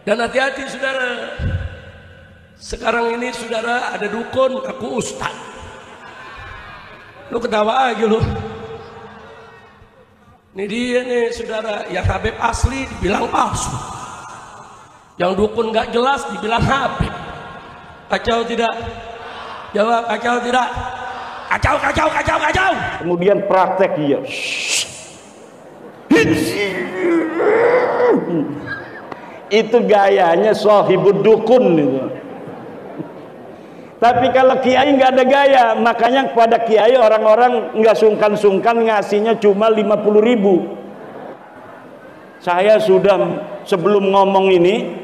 Dan hati-hati saudara, sekarang ini saudara ada dukun aku ustad, lu ketawa aja lu. Ini dia nih saudara, yang Habib asli dibilang palsu, yang dukun gak jelas dibilang Habib. Kacau tidak? Jawab, kacau tidak? Kacau, kacau, kacau, kacau. Kemudian praktek dia. Itu gayanya sohibud dukun itu. Tapi kalau kiai nggak ada gaya, makanya kepada kiai orang-orang nggak sungkan-sungkan ngasihnya cuma 50.000. Saya sudah sebelum ngomong ini,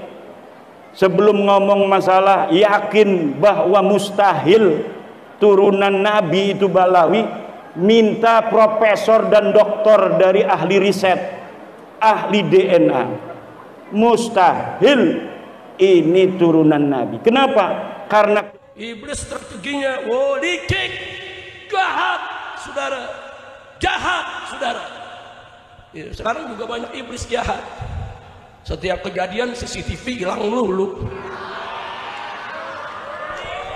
sebelum ngomong masalah yakin bahwa mustahil turunan Nabi itu Balawi, minta profesor dan doktor dari ahli riset, ahli DNA, mustahil ini turunan Nabi. Kenapa? Karena iblis strateginya, dikik, jahat, saudara, jahat, saudara. Ya, sekarang juga banyak iblis jahat. Setiap kejadian CCTV hilang melulu.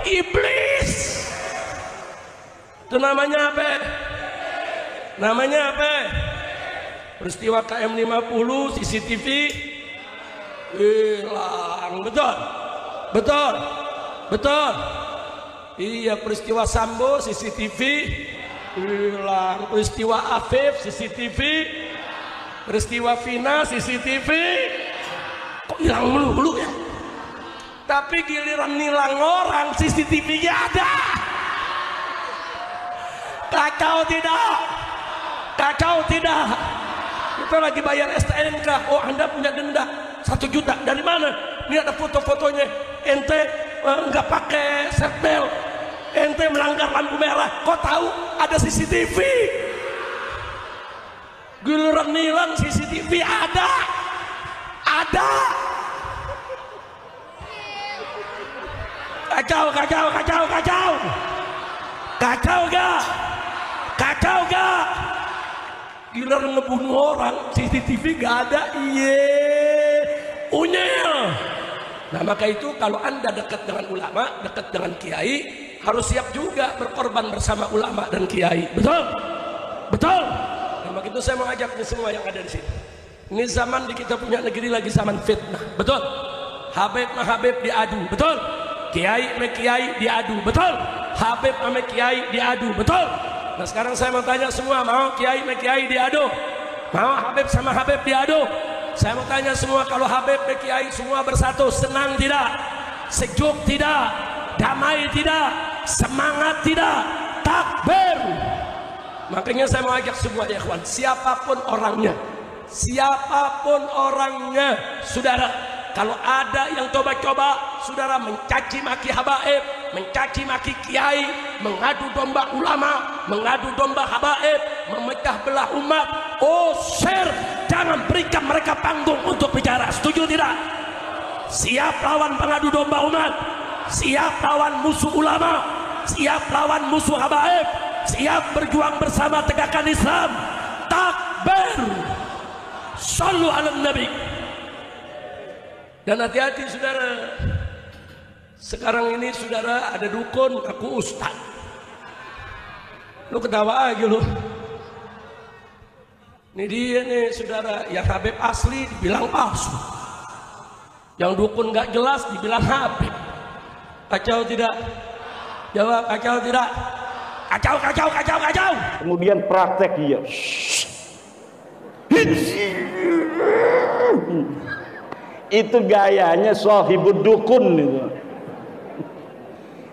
Iblis. Itu namanya apa? Namanya apa? Peristiwa KM50 CCTV hilang, betul, betul. Betul. Iya, peristiwa Sambo CCTV hilang, peristiwa Afif CCTV, peristiwa Vina CCTV kok hilang melulu ya? Tapi giliran nilang orang CCTV-nya ada. Kacau tidak? Kacau tidak? Kita lagi bayar STNK, oh Anda punya denda 1 juta, dari mana? Ini ada foto-fotonya, ente nggak pakai seatbelt, ente melanggar lampu merah, kok tahu ada CCTV? Giliran nilang CCTV ada. Kacau, kacau, kacau, kacau. Kacau gak? Kacau gak? Giliran ngebunuh orang CCTV gak ada. Iye, unyil. Nah, maka itu kalau Anda dekat dengan ulama, dekat dengan kiai, harus siap juga berkorban bersama ulama dan kiai. Betul? Betul? Nah, maka itu saya mengajak semua yang ada di sini. Ini zaman di kita punya negeri lagi zaman fitnah. Betul? Habib sama Habib diadu. Betul? Kiai sama kiai diadu. Betul? Habib sama kiai diadu. Betul? Nah, sekarang saya mau tanya semua, mau kiai sama kiai diadu? Mau Habib sama Habib diadu? Saya mau tanya semua, kalau Habib dan Kiai semua bersatu, senang tidak? Sejuk tidak? Damai tidak? Semangat tidak? Takbir. Makanya saya mau ajak semua ya ikhwan, siapapun orangnya, saudara, kalau ada yang coba-coba saudara mencaci maki habaib, mencaci maki kiai, mengadu domba ulama, mengadu domba habaib, memecah belah umat, jangan berikan mereka panggung untuk bicara. Setuju tidak? Siap lawan pengadu domba umat, siap lawan musuh ulama, siap lawan musuh habaib, siap berjuang bersama tegakkan Islam. Takbir. Shallu ala Nabi. Dan hati-hati saudara, sekarang ini saudara ada dukun aku ustad, lu ketawa aja lu. Ini dia nih saudara, yang Habib asli dibilang palsu, yang dukun gak jelas dibilang Habib. Kacau tidak? Jawab, kacau tidak? Kacau, kacau, kacau, kacau. Kemudian praktek dia. Itu gayanya sohibud dukun itu.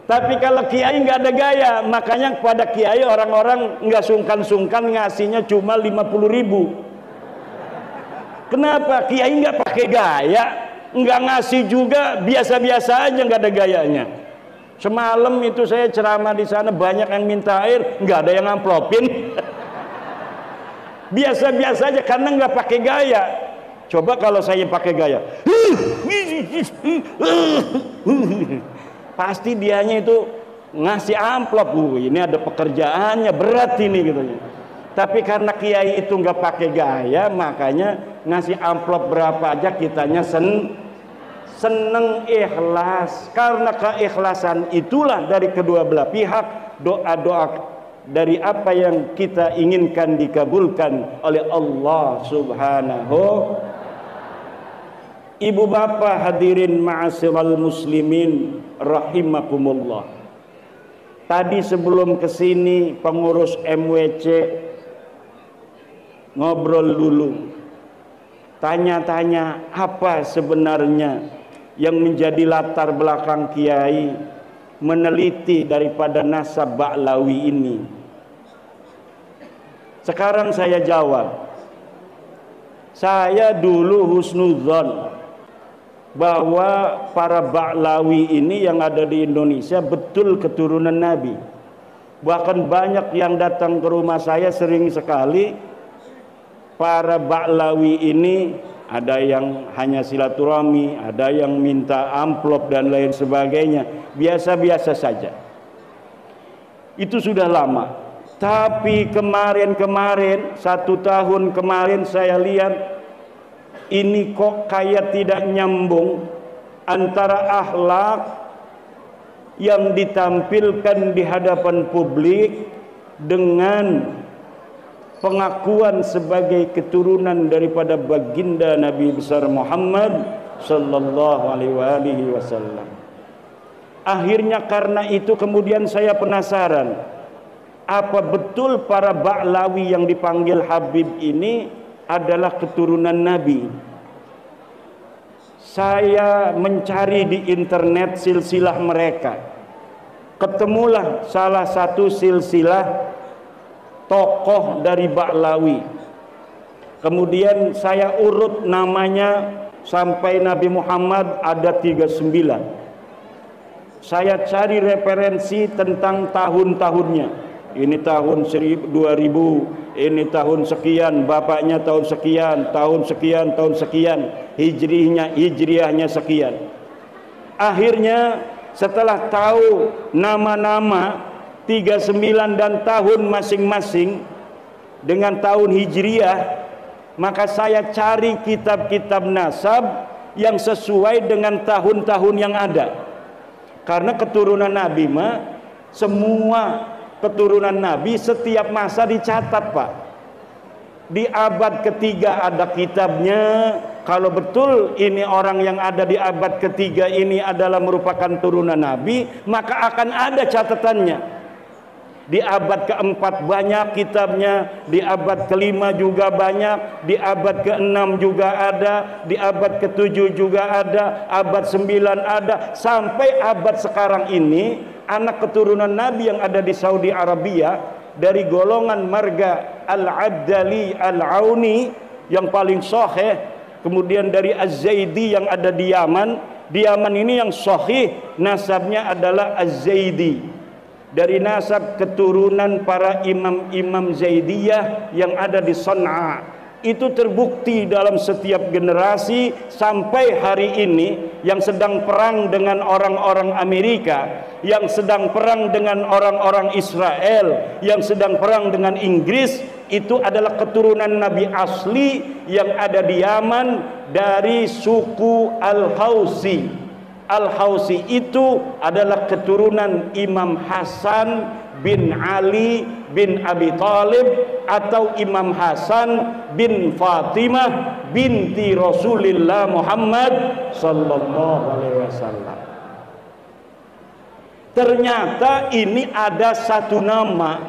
Tapi kalau kiai nggak ada gaya, makanya kepada kiai orang-orang nggak sungkan-sungkan ngasihnya cuma 50.000. Kenapa? Kiai nggak pakai gaya, nggak ngasih juga biasa-biasa aja, nggak ada gayanya. Semalam itu saya ceramah di sana, banyak yang minta air, nggak ada yang amplopin. Biasa-biasa aja karena nggak pakai gaya. Coba kalau saya pakai gaya, pasti dianya itu ngasih amplop. Ini ada pekerjaannya, berat ini gitu. Tapi karena kiai itu nggak pakai gaya, makanya ngasih amplop berapa aja kitanya seneng ikhlas. Karena keikhlasan itulah dari kedua belah pihak, doa-doa dari apa yang kita inginkan dikabulkan oleh Allah Subhanahu. Ibu bapak hadirin ma'asyiral muslimin rahimakumullah. Tadi sebelum kesini pengurus MWC ngobrol dulu, tanya-tanya apa sebenarnya yang menjadi latar belakang kiai meneliti daripada nasab Ba'lawi ini. Sekarang saya jawab, saya dulu husnudzon bahwa para Ba'lawi ini yang ada di Indonesia betul keturunan Nabi. Bahkan banyak yang datang ke rumah saya sering sekali. Para Ba'lawi ini ada yang hanya silaturahmi, ada yang minta amplop dan lain sebagainya. Biasa-biasa saja. Itu sudah lama. Tapi kemarin-kemarin, 1 tahun kemarin saya lihat ini kok kayak tidak nyambung antara akhlak yang ditampilkan di hadapan publik dengan pengakuan sebagai keturunan daripada baginda Nabi besar Muhammad sallallahu alaihi wasallam. Akhirnya karena itu kemudian saya penasaran, apa betul para Ba'lawi yang dipanggil Habib ini adalah keturunan Nabi? Saya mencari di internet silsilah mereka. Ketemulah salah satu silsilah tokoh dari Ba'lawi. Kemudian saya urut namanya sampai Nabi Muhammad ada 39. Saya cari referensi tentang tahun-tahunnya. Ini tahun 2000, ini tahun sekian, bapaknya tahun sekian, tahun sekian, tahun sekian, hijriahnya sekian. Akhirnya setelah tahu nama-nama 39 dan tahun masing-masing dengan tahun hijriah, maka saya cari kitab-kitab nasab yang sesuai dengan tahun-tahun yang ada. Karena keturunan Nabi mah, semua keturunan Nabi setiap masa dicatat, Pak. Di abad ketiga ada kitabnya. Kalau betul ini orang yang ada di abad ketiga ini adalah merupakan turunan Nabi, maka akan ada catatannya. Di abad keempat banyak kitabnya, di abad kelima juga banyak, di abad keenam juga ada, di abad ketujuh juga ada, abad 9 ada, sampai abad sekarang ini anak keturunan Nabi yang ada di Saudi Arabia dari golongan marga Al-Abdali Al-Auni yang paling sahih, kemudian dari Az-Zaidi yang ada di Yaman. Di Yaman ini yang sahih nasabnya adalah Az-Zaidi, dari nasab keturunan para imam-imam Zaidiyah yang ada di Sana'a. Itu terbukti dalam setiap generasi sampai hari ini, yang sedang perang dengan orang-orang Amerika, yang sedang perang dengan orang-orang Israel, yang sedang perang dengan Inggris, itu adalah keturunan Nabi asli yang ada di Yaman dari suku Al-Hausi. Al-Hausi itu adalah keturunan Imam Hasan bin Ali bin Abi Thalib atau Imam Hasan bin Fatimah binti Rasulullah Muhammad sallallahu alaihi wasallam. Ternyata ini ada satu nama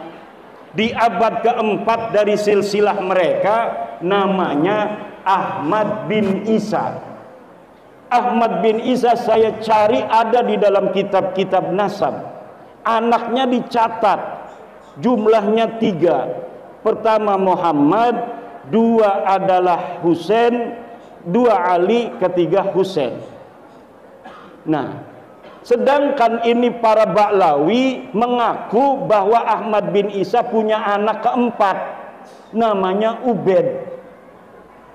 di abad keempat dari silsilah mereka, namanya Ahmad bin Isa. Ahmad bin Isa saya cari ada di dalam kitab-kitab nasab. Anaknya dicatat, jumlahnya 3. Pertama Muhammad, 2 adalah Husain, 2 Ali, ketiga Husain. Nah, sedangkan ini para Ba'lawi mengaku bahwa Ahmad bin Isa punya anak keempat, namanya Ubed.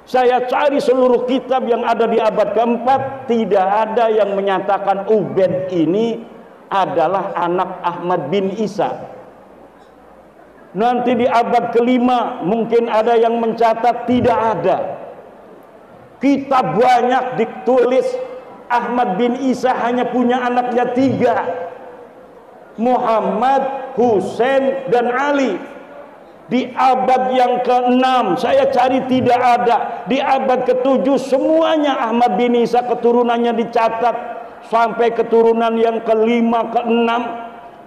Saya cari seluruh kitab yang ada di abad keempat, tidak ada yang menyatakan Ubed ini adalah anak Ahmad bin Isa. Nanti di abad kelima mungkin ada yang mencatat, tidak ada. Kitab banyak ditulis Ahmad bin Isa hanya punya anaknya 3, Muhammad, Husain, dan Ali. Di abad yang ke-6 saya cari tidak ada. Di abad ke-7 semuanya Ahmad bin Isa keturunannya dicatat, sampai keturunan yang ke-5, ke-6,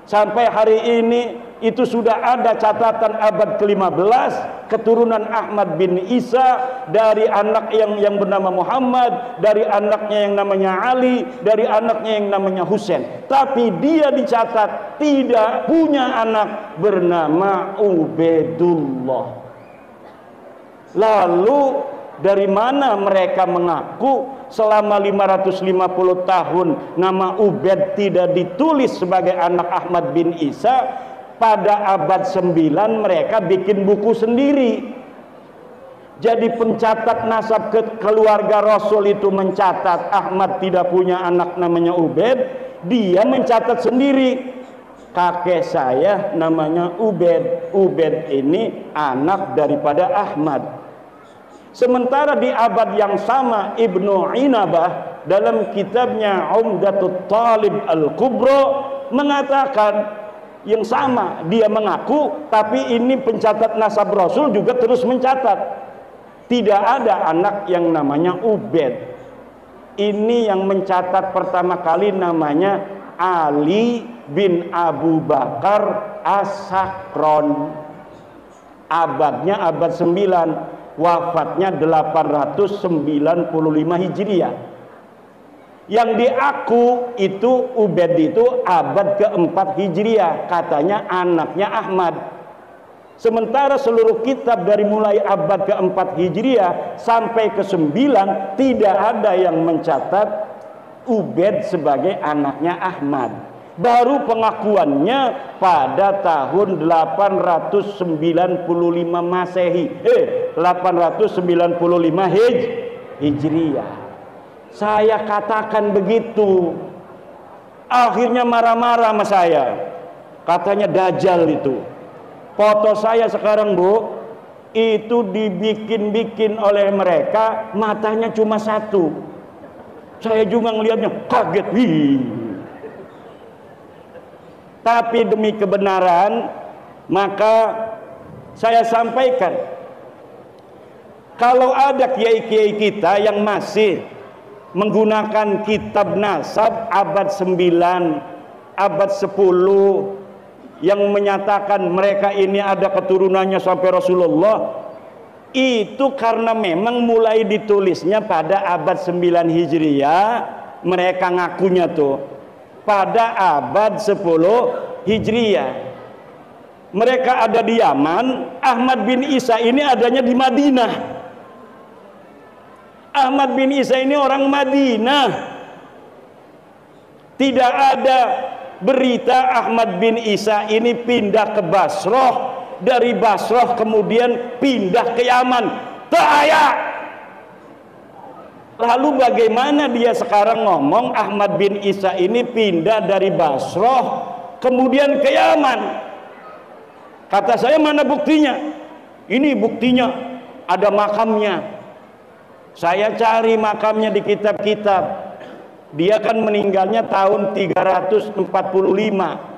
sampai hari ini itu sudah ada catatan abad ke-15 keturunan Ahmad bin Isa dari anak yang bernama Muhammad, dari anaknya yang namanya Ali, dari anaknya yang namanya Husain. Tapi dia dicatat tidak punya anak bernama Ubaidullah. Lalu dari mana mereka mengaku selama 550 tahun nama Ubaid tidak ditulis sebagai anak Ahmad bin Isa? Pada abad 9 mereka bikin buku sendiri. Jadi pencatat nasab keluarga Rasul itu mencatat Ahmad tidak punya anak namanya Ubaid. Dia mencatat sendiri, kakek saya namanya Ubaid. Ubaid ini anak daripada Ahmad. Sementara di abad yang sama Ibnu Inabah dalam kitabnya Umdatut Talib Al-Kubra mengatakan yang sama. Dia mengaku, tapi ini pencatat nasab Rasul juga terus mencatat tidak ada anak yang namanya Ubaid. Ini yang mencatat pertama kali namanya Ali bin Abu Bakar As-Sakron. Abadnya abad 9, wafatnya 895 Hijriah. Yang diaku itu Ubaid itu abad ke-4 Hijriah, katanya anaknya Ahmad. Sementara seluruh kitab dari mulai abad ke-4 Hijriah sampai ke-9 tidak ada yang mencatat Ubaid sebagai anaknya Ahmad. Baru pengakuannya pada tahun 895 Masehi, 895 Hijriah. Saya katakan begitu. Akhirnya marah-marah sama saya. Katanya Dajjal itu. Foto saya sekarang, Bu, itu dibikin-bikin oleh mereka, matanya cuma 1. Saya juga ngelihatnya kaget. Tapi demi kebenaran, maka saya sampaikan, kalau ada kiai-kiai kita yang masih menggunakan kitab nasab abad 9, abad 10 yang menyatakan mereka ini ada keturunannya sampai Rasulullah, itu karena memang mulai ditulisnya pada abad 9 Hijriah. Mereka ngakunya tuh pada abad 10 Hijriah. Mereka ada di Yaman. Ahmad bin Isa ini adanya di Madinah. Ahmad bin Isa ini orang Madinah. Tidak ada berita Ahmad bin Isa ini pindah ke Basrah, dari Basrah kemudian pindah ke Yaman. Tak ada. Lalu bagaimana dia sekarang ngomong Ahmad bin Isa ini pindah dari Basrah kemudian ke Yaman? Kata saya, mana buktinya? Ini buktinya, ada makamnya. Saya cari makamnya di kitab-kitab. Dia kan meninggalnya tahun 345,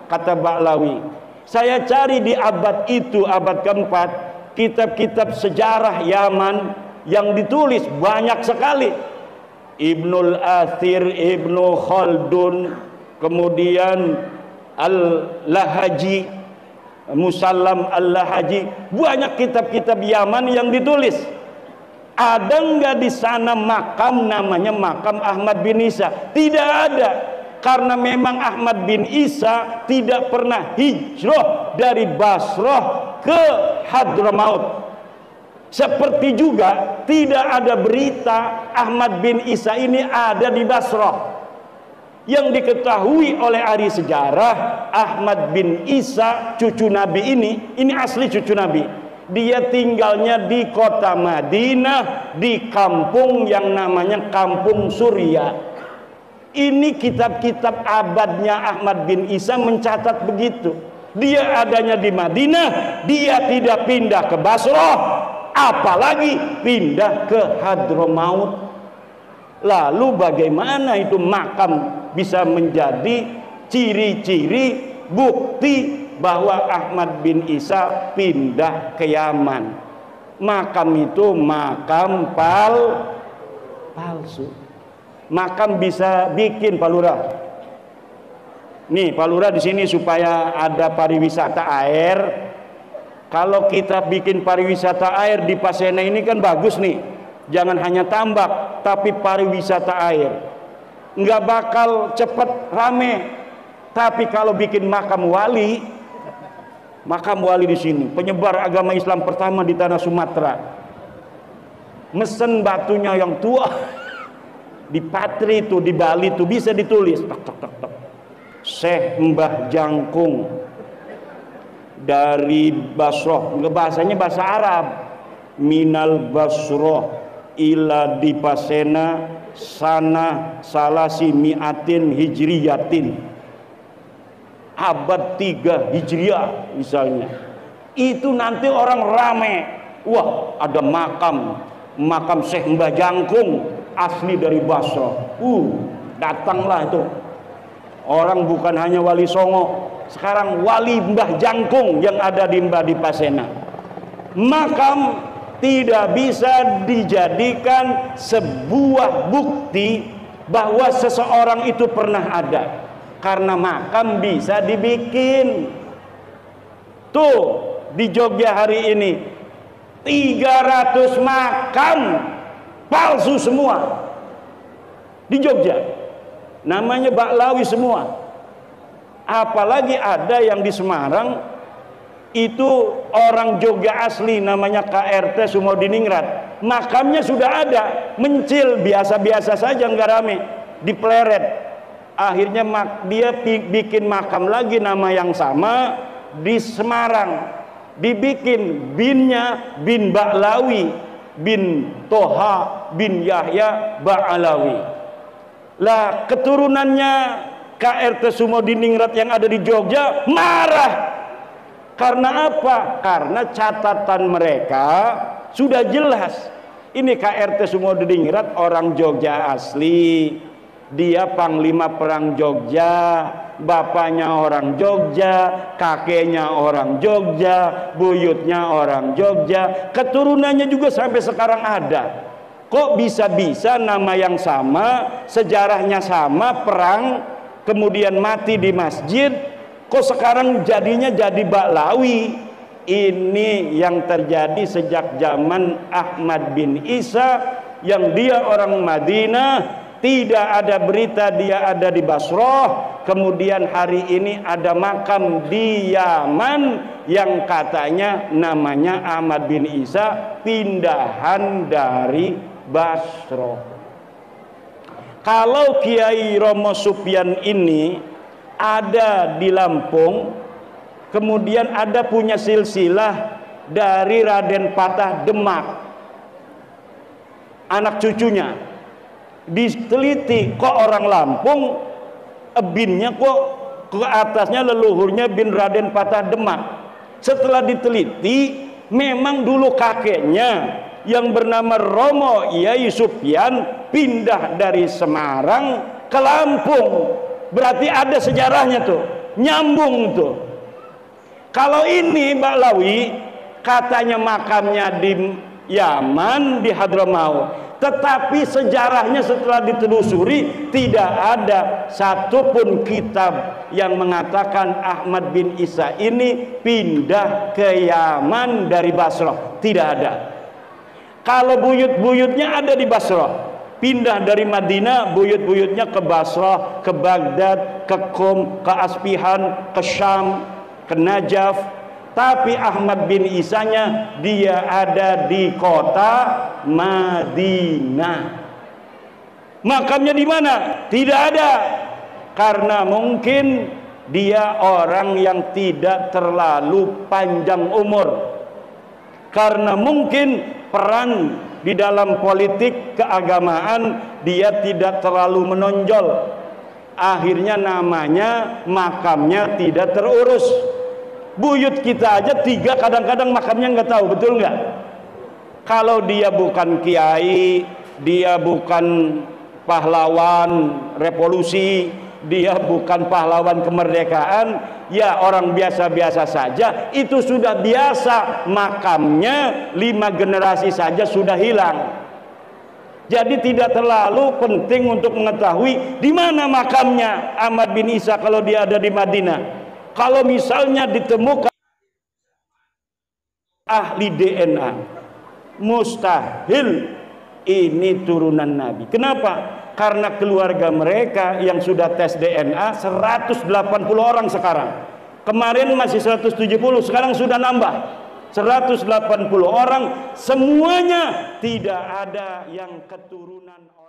kata Ba'lawi. Saya cari di abad itu, abad keempat, kitab-kitab sejarah Yaman yang ditulis banyak sekali. Ibnul Athir, Ibnu Khaldun, kemudian Al-Lahaji, Musallam Al-Lahaji, banyak kitab-kitab Yaman yang ditulis. Ada nggak di sana makam namanya makam Ahmad bin Isa? Tidak ada, karena memang Ahmad bin Isa tidak pernah hijrah dari Basrah ke Hadramaut. Seperti juga tidak ada berita Ahmad bin Isa ini ada di Basrah. Yang diketahui oleh ahli sejarah, Ahmad bin Isa cucu Nabi ini asli cucu Nabi. Dia tinggalnya di kota Madinah, di kampung yang namanya Kampung Surya. Ini kitab-kitab abadnya Ahmad bin Isa mencatat begitu. Dia adanya di Madinah, dia tidak pindah ke Basrah, apalagi pindah ke Hadramaut. Lalu bagaimana itu makam bisa menjadi ciri-ciri bukti bahwa Ahmad bin Isa pindah ke Yaman? Makam itu makam palsu. Makam bisa bikin, Pak Lurah. Nih, Pak Lurah di sini supaya ada pariwisata air. Kalau kita bikin pariwisata air di Pasena ini kan bagus nih. Jangan hanya tambak, tapi pariwisata air. Nggak bakal cepet rame. Tapi kalau bikin makam wali di sini, penyebar agama Islam pertama di tanah Sumatera. Mesen batunya yang tua. Di Patri itu, di Bali itu bisa ditulis. Tok, tok, tok, tok. Syekh Mbah Jangkung dari Basroh, bahasanya bahasa Arab. Minal Basroh ila di Pasena sana salasi miatin hijriyatin, abad 3 Hijriah misalnya. Itu nanti orang rame, wah ada makam Syekh Mbah Jangkung asli dari Basra. Datanglah itu orang, bukan hanya Wali Songo, sekarang Wali Mbah Jangkung yang ada di Pasena. Makam tidak bisa dijadikan sebuah bukti bahwa seseorang itu pernah ada, karena makam bisa dibikin. Tuh di Jogja hari ini 300 makam palsu semua di Jogja, namanya Baklawi semua. Apalagi ada yang di Semarang itu orang Jogja asli, namanya KRT Sumodiningrat, makamnya sudah ada, mencil biasa-biasa saja, nggak rame, di Pleret. Akhirnya dia bikin makam lagi nama yang sama di Semarang, dibikin binnya bin Baklawi, bin Toha bin Yahya Ba'alawi. Lah keturunannya KRT Sumodiningrat yang ada di Jogja marah. Karena apa? Karena catatan mereka sudah jelas. Ini KRT Sumodiningrat orang Jogja asli. Dia panglima perang Jogja, bapaknya orang Jogja, kakeknya orang Jogja, buyutnya orang Jogja, keturunannya juga sampai sekarang ada. Kok bisa-bisa nama yang sama, sejarahnya sama, perang, kemudian mati di masjid, kok sekarang jadinya jadi Baklawi? Ini yang terjadi sejak zaman Ahmad bin Isa, yang dia orang Madinah. Tidak ada berita dia ada di Basrah. Kemudian hari ini ada makam di Yaman yang katanya namanya Ahmad bin Isa, pindahan dari Basrah. Kalau Kiai Romo Sufyan ini ada di Lampung, kemudian ada punya silsilah dari Raden Patah Demak, anak cucunya, diteliti, kok orang Lampung binnya kok ke atasnya leluhurnya bin Raden Patah Demak. Setelah diteliti, memang dulu kakeknya yang bernama Romo Yai Sufyan pindah dari Semarang ke Lampung. Berarti ada sejarahnya tuh, nyambung tuh. Kalau ini Baklawi katanya makamnya di Yaman, di Hadramaut, tetapi sejarahnya setelah ditelusuri tidak ada satupun kitab yang mengatakan Ahmad bin Isa ini pindah ke Yaman dari Basrah. Tidak ada. Kalau buyut-buyutnya ada di Basrah, pindah dari Madinah, buyut-buyutnya ke Basrah, ke Baghdad, ke Qom, ke Asfihan, ke Syam, ke Najaf. Tapi Ahmad bin Isanya dia ada di kota Madinah. Makamnya di mana? Tidak ada. Karena mungkin dia orang yang tidak terlalu panjang umur. Karena mungkin peran di dalam politik keagamaan dia tidak terlalu menonjol. Akhirnya namanya, makamnya tidak terurus. Buyut kita aja 3 kadang-kadang makamnya nggak tahu, betul nggak? Kalau dia bukan kiai, dia bukan pahlawan revolusi, dia bukan pahlawan kemerdekaan, ya orang biasa-biasa saja, itu sudah biasa. Makamnya 5 generasi saja sudah hilang. Jadi tidak terlalu penting untuk mengetahui di mana makamnya Ahmad bin Isa kalau dia ada di Madinah. Kalau misalnya ditemukan ahli DNA, mustahil ini turunan Nabi. Kenapa? Karena keluarga mereka yang sudah tes DNA 180 orang sekarang. Kemarin masih 170, sekarang sudah nambah 180 orang, semuanya tidak ada yang keturunan orang.